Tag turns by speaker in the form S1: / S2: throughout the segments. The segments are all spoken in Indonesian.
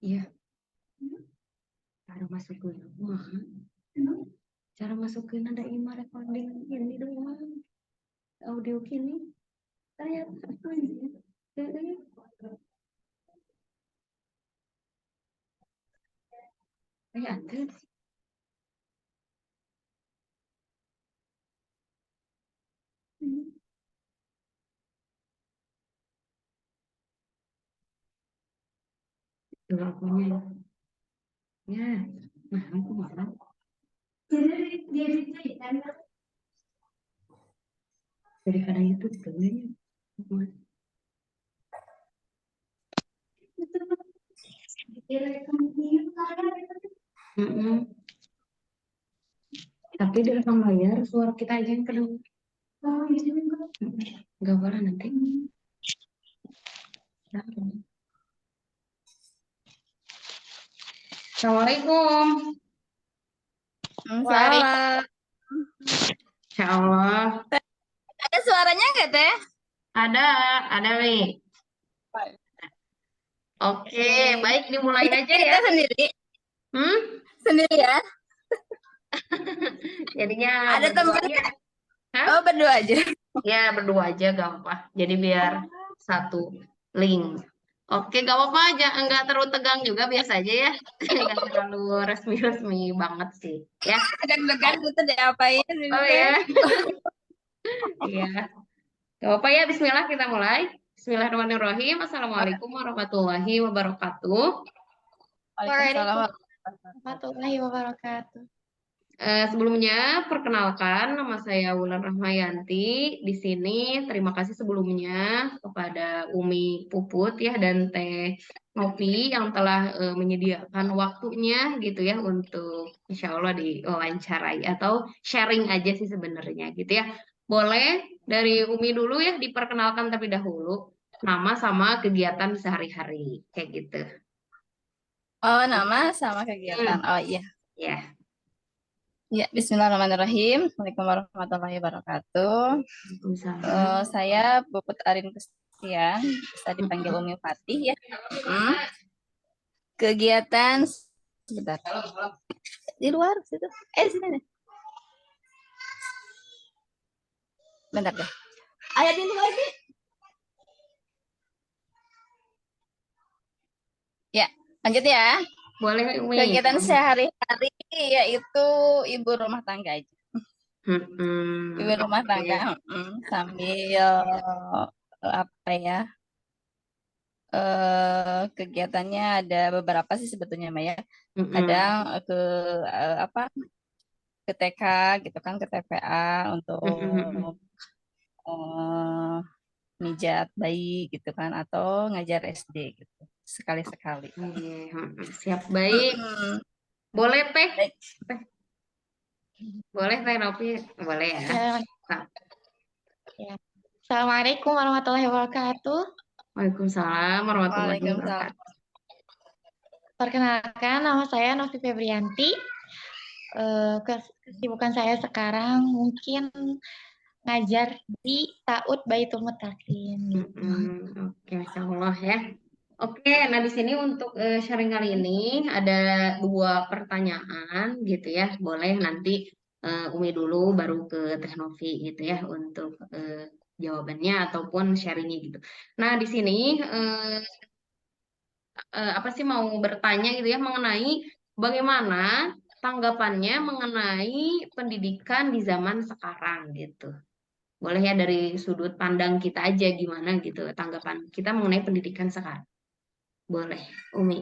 S1: Iya, cara masukin. Wah, cara masukin ada ima recording ini doang. Audio gini. Ternyata apa ini? Ada. Itu akunya. Ya, nah aku malah. Daripada itu sebenarnya. Mm-mm. Tapi di rekam layar suara kita aja yang kedengar. Gak boleh nanti. Assalamualaikum.
S2: Salam.
S1: Insya Allah.
S2: Ada suaranya nggak Teh?
S1: Ada nih. Oke, baik dimulai aja ya.
S2: Kita sendiri. Sendiri ya?
S1: Jadinya
S2: Ada
S1: berdua
S2: teman?
S1: ya. Hah?
S2: Oh, berdua aja.
S1: Ya berdua aja gak apa. Jadi biar satu link. Oke, gak apa-apa aja. Enggak terlalu tegang juga biasa aja ya. Enggak terlalu resmi-resmi banget sih. Ya.
S2: Deg-degan gitu diapain ini
S1: Oh
S2: Teh?
S1: ya. Iya. Gak apa-apa ya. Bismillah kita mulai. Bismillahirrahmanirrahim. Assalamualaikum warahmatullahi wabarakatuh.
S2: Waalaikumsalam warahmatullahi wabarakatuh.
S1: Sebelumnya, perkenalkan nama saya Wulan Rahmayanti. Di sini terima kasih sebelumnya kepada Umi Puput ya dan Teh Novi yang telah menyediakan waktunya gitu ya untuk insya Allah diwawancarai atau sharing aja sih sebenarnya gitu ya. Boleh dari Umi dulu ya diperkenalkan terlebih dahulu nama sama kegiatan sehari-hari kayak gitu.
S2: Oh, nama sama kegiatan.
S1: Hmm,
S2: Oh iya.
S1: ya.
S2: Ya, Bismillahirrahmanirrahim. Assalamualaikum warahmatullahi wabarakatuh.
S1: Waalaikumsalam.
S2: Saya Puput Arin Kustian, bisa dipanggil Umi Fatih ya. Kegiatan sebentar. Di luar situ. Sini nih. Bentar deh. Ayo di luar nih. Ya, lanjut ya.
S1: Boleh Umi.
S2: Kegiatan sehari-hari yaitu ibu rumah tangga aja. Ibu rumah tangga sambil apa ya? Kegiatannya ada beberapa sih sebetulnya Maya. Kadang ke apa? Ke TK gitu kan, ke TPA untuk eh, mijat bayi gitu kan atau ngajar SD gitu. Sekali-sekali.
S1: Siap baik. Boleh Teh?
S2: Baik.
S1: Boleh Teh Novi? Boleh ya.
S3: Ya. Assalamualaikum warahmatullahi wabarakatuh.
S1: Waalaikumsalam warahmatullahi
S2: Waalaikumsalam.
S1: wabarakatuh.
S3: Perkenalkan, nama saya Novi Febrianti. Kesibukan saya sekarang mungkin ngajar di TAUD Baitul Mutakin. Gitu.
S1: Oke, Masya Allah ya. Oke, nah di sini untuk sharing kali ini ada dua pertanyaan gitu ya. Boleh nanti Umi dulu baru ke Teh Novi gitu ya untuk jawabannya ataupun sharingnya gitu. Nah di sini apa sih mau bertanya gitu ya mengenai bagaimana tanggapannya mengenai pendidikan di zaman sekarang gitu. Boleh ya dari sudut pandang kita aja gimana gitu tanggapan kita mengenai pendidikan sekarang. Boleh, Umi.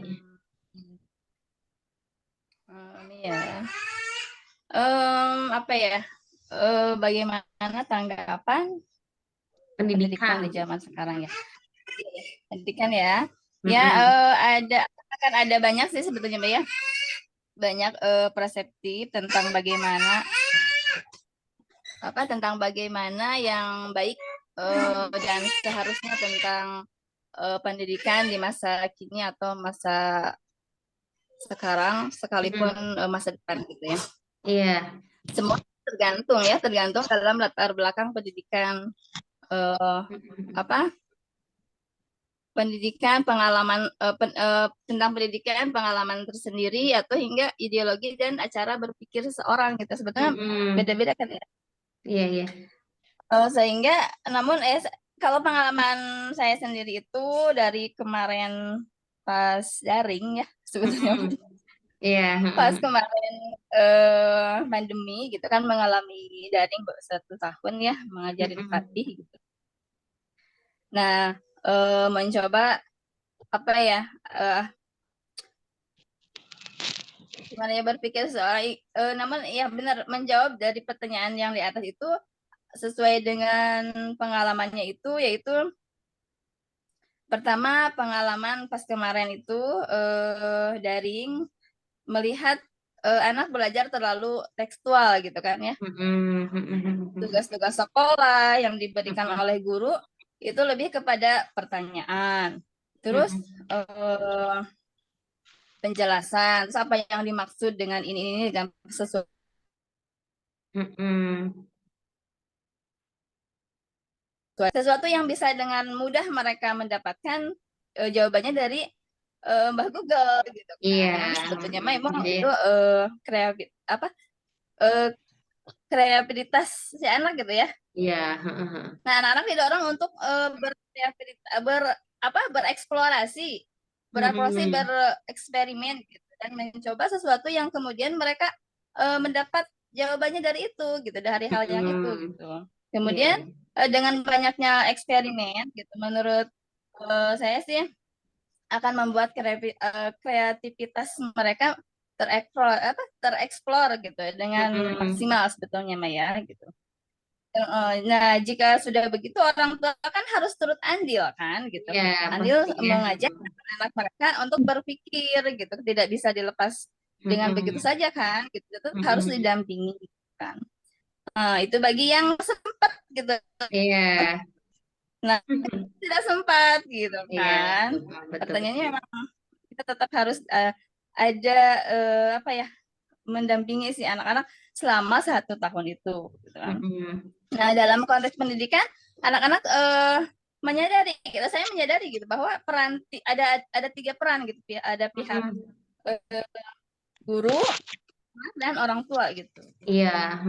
S2: Ini ya. Apa ya? Bagaimana tanggapan pendidikan
S1: Pendidikan.
S2: di zaman sekarang ya? pendidikan ya. Ya, akan ada banyak sih sebetulnya Mbak ya. Banyak persepsi tentang bagaimana yang baik dan seharusnya tentang pendidikan di masa kini atau masa sekarang sekalipun masa depan gitu ya.
S1: Iya.
S2: Semua tergantung dalam latar belakang pendidikan pengalaman tentang pendidikan, pengalaman tersendiri atau hingga ideologi dan cara berpikir seseorang gitu. Sebetulnya beda-beda kan ya.
S1: Iya, iya.
S2: Sehingga namun kalau pengalaman saya sendiri itu dari kemarin pas daring ya sebetulnya.
S1: Iya.
S2: Pas kemarin pandemi gitu kan mengalami daring 1 tahun ya mengajar di Fatih gitu. Nah, mencoba apa ya gimana ya berpikir soal namun ya benar menjawab dari pertanyaan yang di atas itu sesuai dengan pengalamannya itu yaitu pertama pengalaman pas kemarin itu daring melihat anak belajar terlalu tekstual gitu kan ya. Tugas-tugas sekolah yang diberikan oleh guru itu lebih kepada pertanyaan. Terus penjelasan, terus apa yang dimaksud dengan ini dengan sesuatu yang bisa dengan mudah mereka mendapatkan jawabannya dari Mbah Google gitu kan.
S1: Iya.
S2: Sebetulnya memang itu kreativitas si anak gitu ya.
S1: Iya.
S2: Nah, anak-anak didorong untuk bereksplorasi, bereksperimen gitu dan mencoba sesuatu yang kemudian mereka mendapat jawabannya dari itu gitu, dari hal yang itu gitu. Kemudian dengan banyaknya eksperimen gitu, menurut saya sih akan membuat kreativitas mereka tereksplor gitu dengan maksimal sebetulnya Maya gitu. Nah, jika sudah begitu orang tua kan harus turut andil kan gitu.
S1: Ya,
S2: Andil
S1: pastinya.
S2: mengajak anak mereka untuk berpikir gitu. Tidak bisa dilepas dengan begitu saja kan gitu. Tetap harus didampingi kan. Nah, itu bagi yang sempat gitu.
S1: Iya.
S2: Nah, tidak sempat gitu
S1: Iya,
S2: kan.
S1: betul.
S2: Pertanyaannya memang kita tetap harus ada mendampingi si anak-anak selama 1 tahun itu gitu kan. Nah, dalam konteks pendidikan, anak-anak menyadari, saya menyadari gitu bahwa ada 3 peran gitu ya, ada pihak guru dan orang tua gitu.
S1: Iya.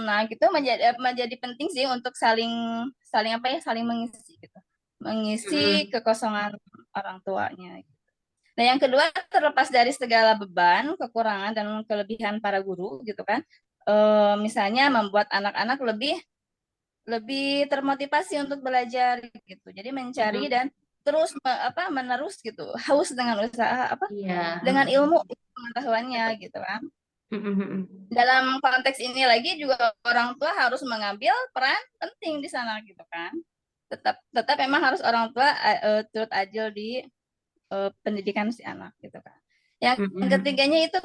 S2: Nah, gitu menjadi penting sih untuk saling mengisi gitu, mengisi kekosongan orang tuanya. Nah, yang kedua terlepas dari segala beban, kekurangan dan kelebihan para guru gitu kan, misalnya membuat anak-anak lebih termotivasi untuk belajar gitu. Jadi mencari dan terus menerus gitu, haus dengan usaha dengan ilmu pengetahuannya gitu kan. Dalam konteks ini lagi juga orang tua harus mengambil peran penting di sana gitu kan. Tetap memang harus orang tua turut andil di pendidikan si anak gitu kan. Yang ketiganya itu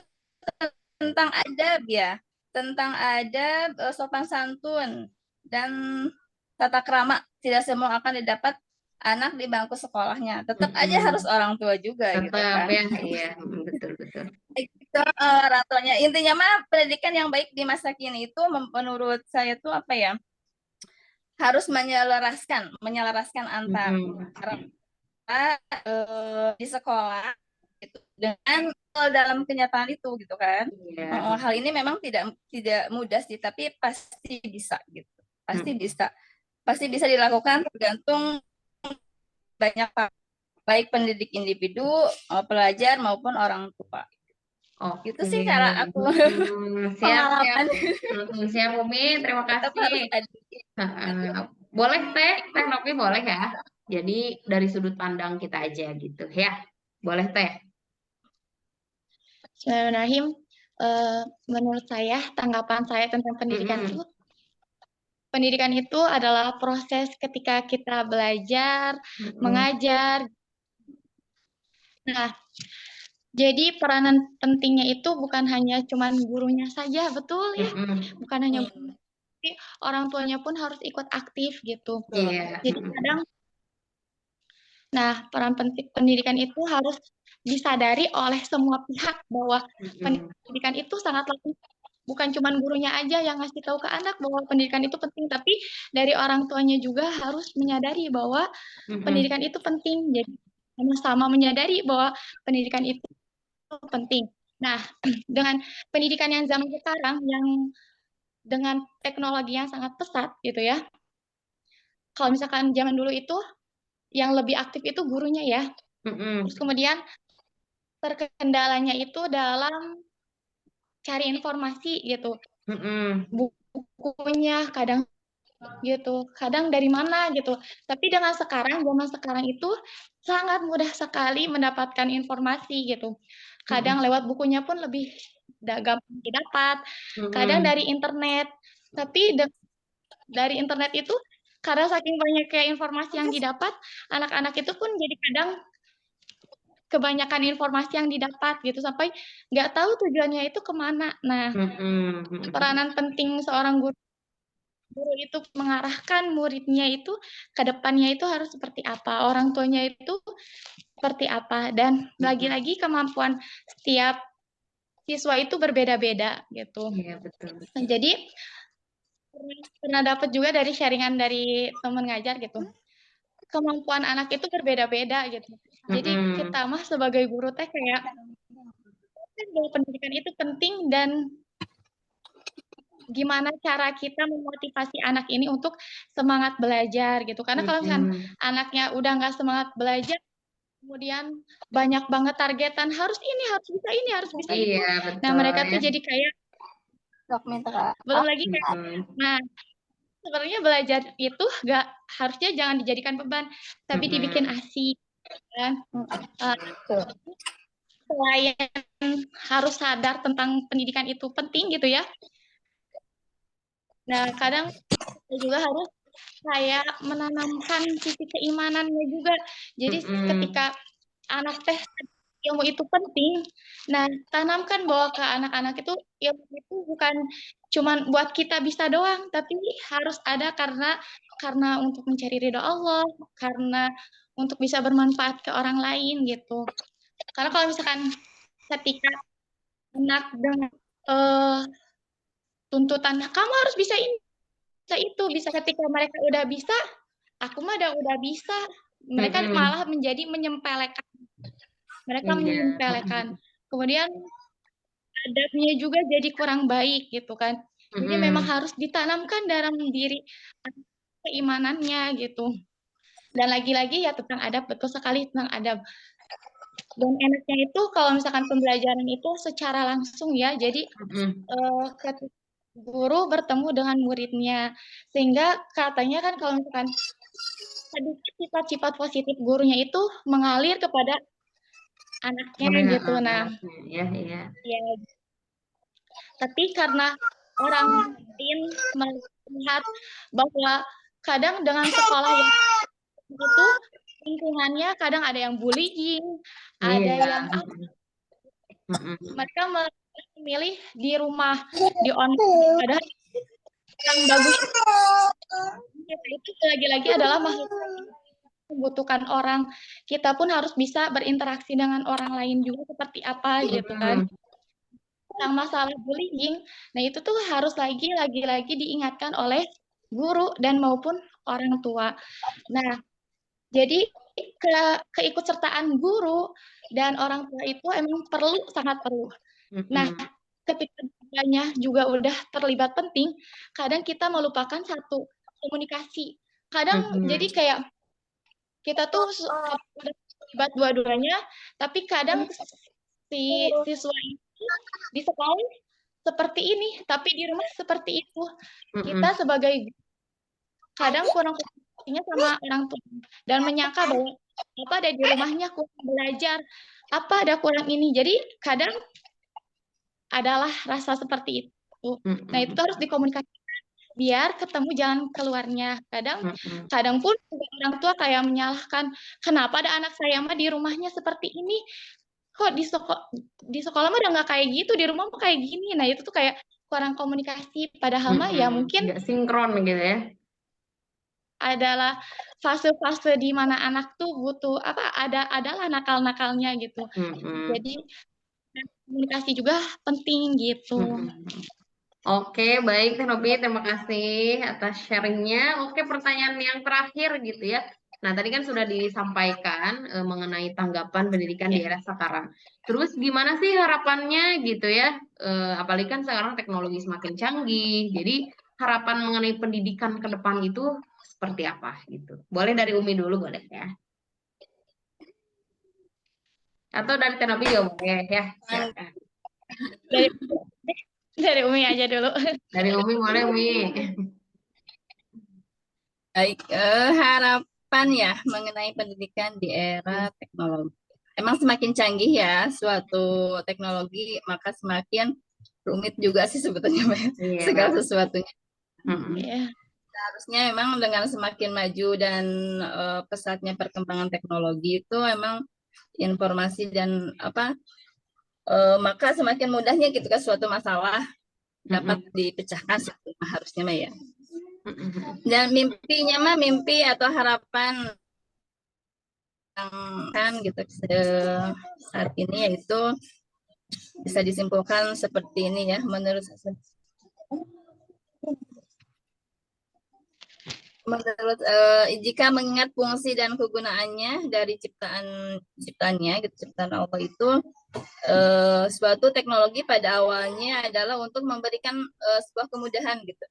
S2: tentang adab ya, tentang adab, sopan santun dan tata krama. Tidak semua akan didapat anak di bangku sekolahnya. Tetap aja harus orang tua juga gitu kan.
S1: Ya, iya, betul.
S2: Itu orang tuanya. Intinya mah pendidikan yang baik di masa kini itu menurut saya tuh harus menyelaraskan antara di sekolah gitu dengan dalam kenyataan itu gitu kan. Hal ini memang tidak mudah sih, tapi pasti bisa gitu. Pasti bisa dilakukan tergantung banyak baik pendidik individu, pelajar maupun orang tua. Gitu sih cara aku
S1: pengalaman. Siap Umi, terima kasih. Boleh Teh Novi boleh ya. Jadi dari sudut pandang kita aja gitu ya. Boleh Teh.
S3: Bismillahirrahmanirrahim. Menurut saya, tanggapan saya tentang pendidikan itu pendidikan itu adalah proses ketika kita belajar,
S1: Mm-mm.
S3: mengajar. Nah, jadi peranan pentingnya itu bukan hanya cuman gurunya saja, betul ya?
S1: Mm-mm.
S3: Bukan hanya guru, tapi orang tuanya pun harus ikut aktif gitu.
S1: Iya.
S3: Jadi
S1: Mm-mm.
S3: kadang, nah peran pendidikan itu harus disadari oleh semua pihak bahwa
S1: Mm-mm.
S3: pendidikan itu sangat penting. Bukan cuman gurunya aja yang ngasih tahu ke anak bahwa pendidikan itu penting, tapi dari orang tuanya juga harus menyadari bahwa
S1: Mm-mm.
S3: pendidikan itu penting. Jadi sama-sama menyadari bahwa pendidikan itu penting. Nah, dengan pendidikan yang zaman sekarang yang dengan teknologi yang sangat pesat gitu ya. Kalau misalkan zaman dulu itu yang lebih aktif itu gurunya ya.
S1: Mm-mm.
S3: Terus kemudian terkendalanya itu dalam cari informasi gitu.
S1: Mm-mm.
S3: Bukunya kadang gitu, kadang dari mana gitu. Tapi dengan sekarang, zaman sekarang itu sangat mudah sekali mendapatkan informasi gitu. Kadang
S1: Mm-mm.
S3: lewat bukunya pun lebih gampang didapat, kadang
S1: Mm-mm.
S3: dari internet. Tapi dari internet itu karena saking banyaknya informasi yang didapat, anak-anak itu pun jadi kadang kebanyakan informasi yang didapat gitu sampai nggak tahu tujuannya itu kemana. Nah,
S1: Mm-mm. Mm-mm.
S3: peranan penting seorang guru itu mengarahkan muridnya itu ke depannya itu harus seperti apa, orang tuanya itu seperti apa, dan
S1: Mm-mm.
S3: lagi-lagi kemampuan setiap siswa itu berbeda-beda gitu.
S1: Iya, betul.
S3: Jadi pernah dapat juga dari sharingan dari teman ngajar gitu. Kemampuan anak itu berbeda-beda gitu. Jadi
S1: Mm-mm.
S3: kita mah sebagai guru teh kayak kan bahwa pendidikan itu penting dan gimana cara kita memotivasi anak ini untuk semangat belajar gitu. Karena kalau misalkan
S1: Mm-mm.
S3: anaknya udah nggak semangat belajar, kemudian banyak banget targetan harus ini, harus bisa ini, harus bisa itu.
S1: Iya,
S3: Nah,
S1: betul
S3: mereka
S1: ya.
S3: tuh jadi kayak
S2: Dokumenter.
S3: belum lagi kayak,
S1: Mm-mm.
S3: nah sebenarnya belajar itu nggak harusnya jangan dijadikan beban, tapi dibikin
S1: Mm-mm.
S3: asik kan.
S2: Betul.
S3: Selain harus sadar tentang pendidikan itu penting gitu ya. Nah, kadang kita juga harus kayak menanamkan sisi keimanannya juga. Jadi
S1: Mm-mm.
S3: ketika anak teh ilmu itu penting, nah tanamkan bahwa ke anak-anak itu ilmu itu bukan cuman buat kita bisa doang, tapi harus ada karena untuk mencari ridho Allah, karena untuk bisa bermanfaat ke orang lain gitu. Karena kalau misalkan ketika anak dengan eh, tuntutan kamu harus bisa ini, bisa itu, bisa ketika mereka udah bisa, aku mah udah bisa. Mereka
S1: Mm-mm.
S3: malah menjadi menyempelekan. Mereka
S1: Iya.
S3: menyempelekan. Kemudian adabnya juga jadi kurang baik gitu kan. Jadi memang
S1: Mm-mm.
S3: harus ditanamkan dalam diri keimanannya gitu. Dan lagi-lagi ya tentang adab, betul sekali tentang adab. Dan enaknya itu kalau misalkan pembelajaran itu secara langsung ya. Jadi
S1: Mm-mm.
S3: ketika guru bertemu dengan muridnya. Sehingga katanya kan kalau misalkan sedikit sifat-sifat positif gurunya itu mengalir kepada anaknya gitu. Nah,
S1: Anaknya, ya, iya.
S3: ya, tapi karena orang lain melihat bahwa kadang dengan sekolah yang itu lingkungannya kadang ada yang bullying, ada
S1: Iya.
S3: yang
S1: Mm-mm.
S3: mereka memilih di rumah di online padahal yang bagus itu lagi-lagi adalah makhluk membutuhkan orang. Kita pun harus bisa berinteraksi dengan orang lain juga seperti apa gitu kan.
S1: Mm-mm.
S3: Tentang masalah bullying, nah itu tuh harus lagi-lagi diingatkan oleh guru dan maupun orang tua. Nah, jadi keikutsertaan guru dan orang tua itu emang perlu, sangat perlu. Nah,
S1: Mm-mm.
S3: ketika keduanya juga udah terlibat penting, kadang kita melupakan satu, komunikasi. Kadang jadi
S1: Mm-mm.
S3: kayak kita tuh udah terlibat dua-duanya, tapi kadang si siswa itu di sekolah seperti ini, tapi di rumah seperti itu. Kita
S1: Mm-mm.
S3: sebagai kadang kurang komunikasinya sama orang tua dan menyangka bahwa apa ada di rumahnya kurang belajar, apa ada kurang ini. Jadi kadang adalah rasa seperti itu. Nah, itu
S1: Mm-mm.
S3: harus dikomunikasikan biar ketemu jalan keluarnya.
S1: Mm-mm.
S3: Kadang pun orang tua kayak menyalahkan, kenapa ada anak saya mah di rumahnya seperti ini, kok di sekolah mah udah nggak kayak gitu, di rumah mah kayak gini. Nah itu tuh kayak kurang komunikasi. Padahal mah ya mungkin
S1: Nggak sinkron gitu ya.
S3: adalah fase-fase di mana anak tuh butuh apa, adalah nakal-nakalnya gitu.
S1: Mm-mm.
S3: Jadi komunikasi juga penting gitu.
S1: Mm-mm. Oke, baik Teh Novi, terima kasih atas sharingnya. Oke, pertanyaan yang terakhir gitu ya. Nah, tadi kan sudah disampaikan mengenai tanggapan pendidikan di
S2: Ya.
S1: era sekarang. Terus gimana sih harapannya gitu ya? Apalagi kan sekarang teknologi semakin canggih. Jadi harapan mengenai pendidikan ke depan itu seperti apa gitu? Boleh dari Umi dulu boleh ya? Atau dari Teh Novi juga boleh ya? Silakan.
S3: Dari dari Umi aja dulu.
S1: Dari Umi boleh Umi.
S2: Baik, harapan ya mengenai pendidikan di era teknologi. Emang semakin canggih ya suatu teknologi, maka semakin rumit juga sih sebetulnya Mbak, segala
S1: Iya.
S2: sesuatunya.
S1: Mm-mm.
S3: Ya,
S2: Harusnya emang dengan semakin maju dan pesatnya perkembangan teknologi itu emang informasi dan apa maka semakin mudahnya gitu kan suatu masalah dapat
S1: Mm-mm.
S2: dipecahkan harusnya Mbak ya.
S1: Mm-mm.
S2: Dan mimpinya mah mimpi atau harapan yang kan gitu saat ini yaitu bisa disimpulkan seperti ini ya menurut jika mengingat fungsi dan kegunaannya dari ciptaannya gitu ciptaan Allah itu suatu teknologi pada awalnya adalah untuk memberikan sebuah kemudahan gitu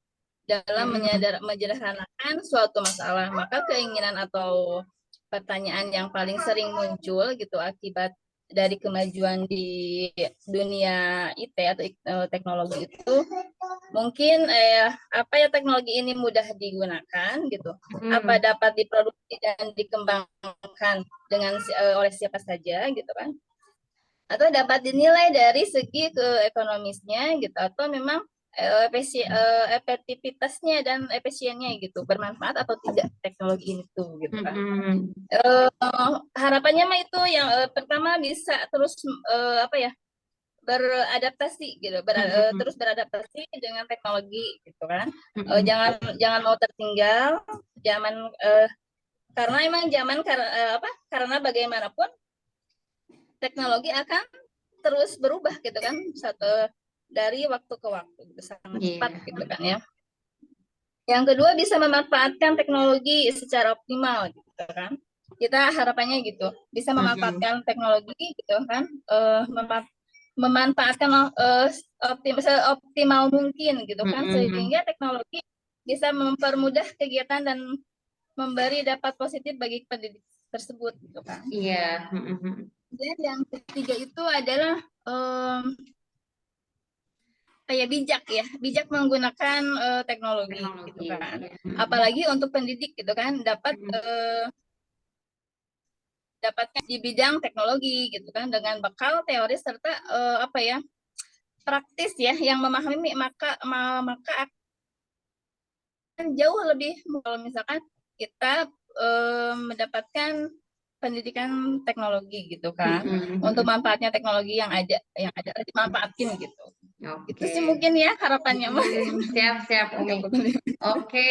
S2: dalam
S1: Mm-mm.
S2: menyederhanakan suatu masalah. Maka keinginan atau pertanyaan yang paling sering muncul gitu akibat dari kemajuan di dunia IT atau teknologi itu mungkin apa ya teknologi ini mudah digunakan gitu, apa
S1: Mm-mm.
S2: dapat diproduksi dan dikembangkan dengan oleh siapa saja gitu kan, atau dapat dinilai dari segi ekonomisnya gitu, atau memang efektivitasnya dan efisiennya gitu, bermanfaat atau tidak teknologi itu gitu kan.
S1: Mm-mm.
S2: Harapannya mah itu yang pertama bisa terus apa ya beradaptasi gitu,
S1: Mm-mm.
S2: terus beradaptasi dengan teknologi gitu kan.
S1: Mm-mm.
S2: Jangan jangan mau tertinggal zaman karena emang zaman karena bagaimanapun teknologi akan terus berubah gitu kan dari waktu ke waktu gitu, sangat cepat
S1: Iya.
S2: gitu kan ya. Yang kedua bisa memanfaatkan teknologi secara optimal gitu kan. Kita harapannya gitu bisa
S1: Mm-mm.
S2: memanfaatkan teknologi gitu kan, memanfaatkan seoptimal mungkin gitu kan,
S1: Mm-mm.
S2: sehingga teknologi bisa mempermudah kegiatan dan memberi dampak positif bagi pendidik tersebut gitu kan.
S1: Iya. Mm-mm.
S2: Dan yang ketiga itu adalah kayak bijak menggunakan teknologi gitu
S1: Teknologi.
S2: kan.
S1: Iya. Mm-mm.
S2: Apalagi untuk pendidik gitu kan
S1: Mm-mm.
S2: dapatkan di bidang teknologi gitu kan dengan bekal teori serta apa ya praktis ya yang memahami, maka akan jauh lebih kalau misalkan kita mendapatkan pendidikan teknologi gitu kan,
S1: Mm-mm.
S2: untuk
S1: Mm-mm.
S2: manfaatnya teknologi yang ada dimanfaatin gitu. Itu
S1: Oke.
S2: sih mungkin ya harapannya mah.
S1: Siap-siap, Umi. Oke,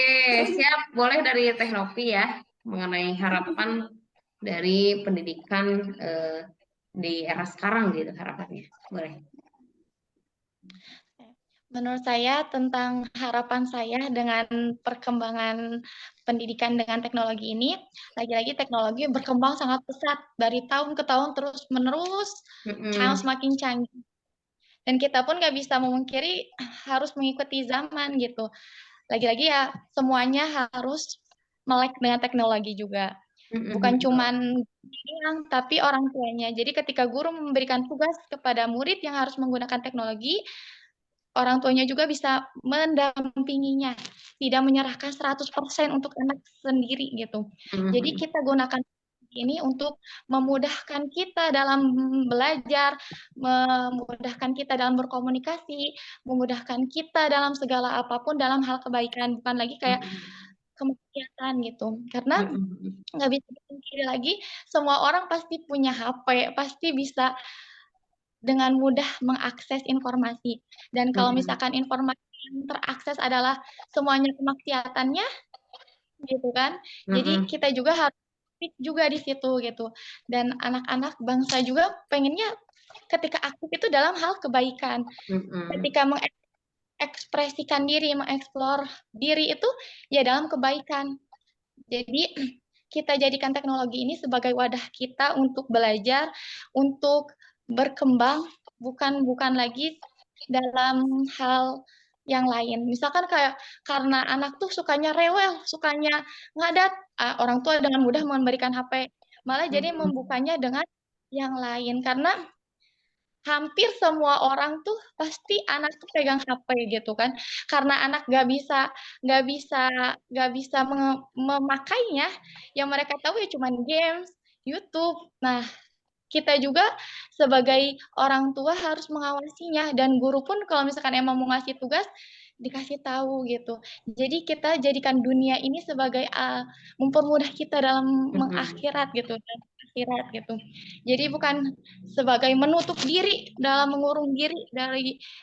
S1: siap. Boleh dari Teknopi ya, mengenai harapan dari pendidikan di era sekarang gitu harapannya. Boleh.
S3: menurut saya tentang harapan saya dengan perkembangan pendidikan dengan teknologi ini, lagi-lagi teknologi berkembang sangat pesat dari tahun ke tahun terus menerus,
S1: Mm-mm.
S3: semakin canggih. Dan kita pun nggak bisa memungkiri harus mengikuti zaman gitu. Lagi-lagi ya semuanya harus melek dengan teknologi juga. Bukan
S1: Mm-mm.
S3: cuman yang tapi orang tuanya. Jadi ketika guru memberikan tugas kepada murid yang harus menggunakan teknologi, orang tuanya juga bisa mendampinginya, tidak menyerahkan 100% untuk anak sendiri gitu. Jadi
S1: Mm-mm.
S3: kita gunakan ini untuk memudahkan kita dalam belajar, memudahkan kita dalam berkomunikasi, memudahkan kita dalam segala apapun dalam hal kebaikan, bukan lagi kayak kemaksiatan gitu. Karena nggak bisa dipungkiri lagi, semua orang pasti punya HP, pasti bisa dengan mudah mengakses informasi. Dan kalau misalkan informasi yang terakses adalah semuanya kemaksiatannya, gitu kan. Jadi kita juga harus aktif juga di situ gitu. Dan anak-anak bangsa juga pengennya ketika aktif itu dalam hal kebaikan. Ketika mengekspresikan diri, mengeksplor diri itu ya dalam kebaikan. Jadi kita jadikan teknologi ini sebagai wadah kita untuk belajar, untuk berkembang, bukan lagi dalam hal yang lain. Misalkan kayak karena anak tuh sukanya rewel, sukanya ngadat, orang tua dengan mudah memberikan HP, malah jadi membukanya dengan yang lain. Karena hampir semua orang tuh pasti anak tuh pegang HP gitu kan, karena anak nggak bisa memakainya, yang mereka tahu ya cuman games, YouTube. Nah, kita juga sebagai orang tua harus mengawasinya, dan guru pun kalau misalkan emang mau ngasih tugas dikasih tahu gitu. Jadi kita jadikan dunia ini sebagai mempermudah kita dalam mengakhirat gitu, dalam akhirat gitu. Jadi bukan sebagai menutup diri dalam mengurung diri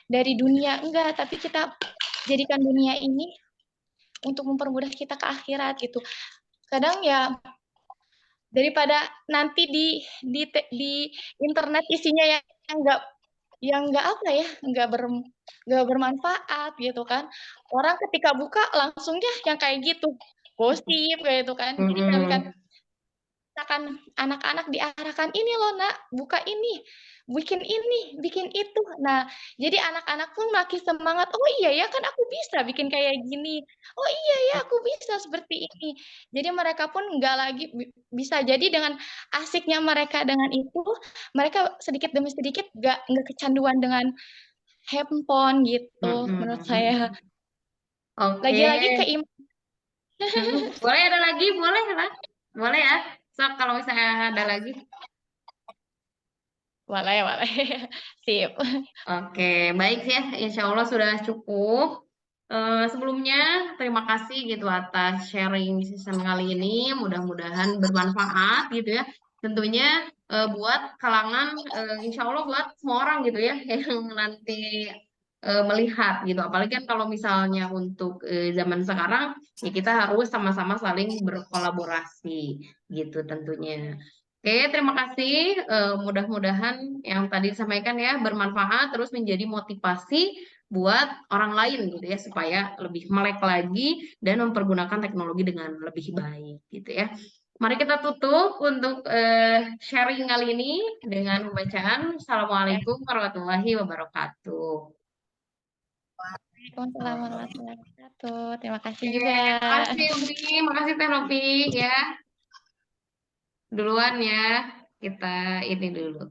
S3: dari dunia, enggak, tapi kita jadikan dunia ini untuk mempermudah kita ke akhirat gitu. Kadang ya daripada nanti di internet isinya yang nggak apa ya, nggak bermanfaat gitu kan, orang ketika buka langsungnya yang kayak gitu, gosip kayak gitu kan. Jadi kami kan misalkan anak-anak diarahkan, ini loh nak, buka ini, bikin itu. Nah, jadi anak-anak pun makin semangat, oh iya ya kan aku bisa bikin kayak gini, oh iya ya aku bisa seperti ini. Jadi mereka pun nggak lagi bisa, jadi dengan asiknya mereka dengan itu, mereka sedikit demi sedikit nggak kecanduan dengan handphone gitu, menurut saya.
S1: Oke.
S3: Lagi-lagi
S1: Boleh ada lagi? Boleh lah. Boleh ya. So, kalau misalnya ada lagi.
S3: boleh. Sip.
S1: Oke, baik ya. Insya Allah sudah cukup. Sebelumnya, terima kasih gitu atas sharing season kali ini. Mudah-mudahan bermanfaat gitu ya. Tentunya buat kalangan, insya Allah buat semua orang gitu ya yang nanti melihat gitu. Apalagi kan kalau misalnya untuk zaman sekarang, ya kita harus sama-sama saling berkolaborasi gitu tentunya. Oke, terima kasih. Mudah-mudahan yang tadi disampaikan ya bermanfaat, terus menjadi motivasi buat orang lain gitu ya, supaya lebih melek lagi dan mempergunakan teknologi dengan lebih baik gitu ya. Mari kita tutup untuk sharing kali ini dengan pembacaan Assalamualaikum warahmatullahi wabarakatuh.
S3: Waalaikumsalam warahmatullahi wabarakatuh. Terima kasih
S1: Oke,
S3: juga.
S1: makasih Umi, makasih Teh Novi ya. Duluan ya, kita ini dulu.